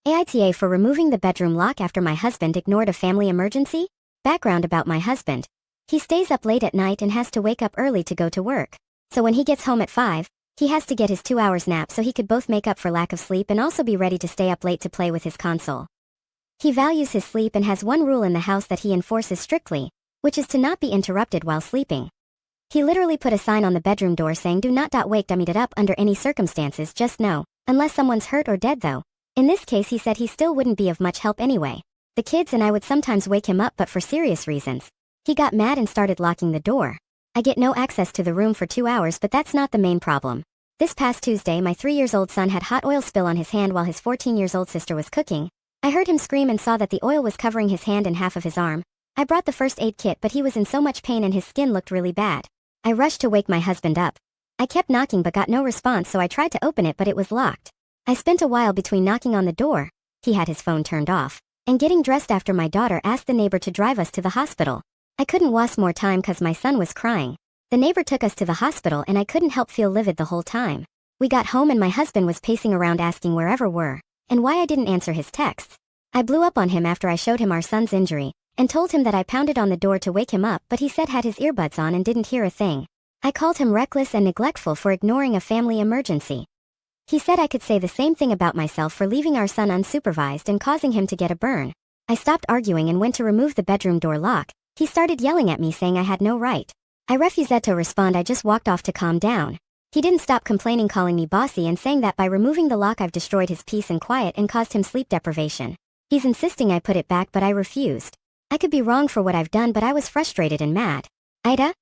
AITA for removing the bedroom lock after my husband ignored a family emergency? Background about my husband. He stays up late at night and has to wake up early to go to work. So when he gets home at 5, he has to get his 2 hours nap so he could both make up for lack of sleep and also be ready to stay up late to play with his console. He values his sleep and has one rule in the house that he enforces strictly, which is to not be interrupted while sleeping. He literally put a sign on the bedroom door saying "Do not wake it up under any circumstances, just no, unless someone's hurt or dead though." In this case he said he still wouldn't be of much help anyway. The kids and I would sometimes wake him up but for serious reasons. He got mad and started locking the door. I get no access to the room for 2 hours, but that's not the main problem. This past Tuesday my 3-year-old son had hot oil spill on his hand while his 14-year-old sister was cooking. I heard him scream and saw that the oil was covering his hand and half of his arm. I brought the first aid kit but he was in so much pain and his skin looked really bad. I rushed to wake my husband up. I kept knocking but got no response, so I tried to open it but it was locked. I spent a while between knocking on the door, he had his phone turned off, and getting dressed after my daughter asked the neighbor to drive us to the hospital. I couldn't waste more time cause my son was crying. The neighbor took us to the hospital and I couldn't help feel livid the whole time. We got home and my husband was pacing around asking wherever we're, and why I didn't answer his texts. I blew up on him after I showed him our son's injury, and told him that I pounded on the door to wake him up but he said had his earbuds on and didn't hear a thing. I called him reckless and neglectful for ignoring a family emergency. He said I could say the same thing about myself for leaving our son unsupervised and causing him to get a burn. I stopped arguing and went to remove the bedroom door lock. He started yelling at me saying I had no right. I refused to respond. I just walked off to calm down. He didn't stop complaining, calling me bossy and saying that by removing the lock I've destroyed his peace and quiet and caused him sleep deprivation. He's insisting I put it back but I refused. I could be wrong for what I've done but I was frustrated and mad. AITA,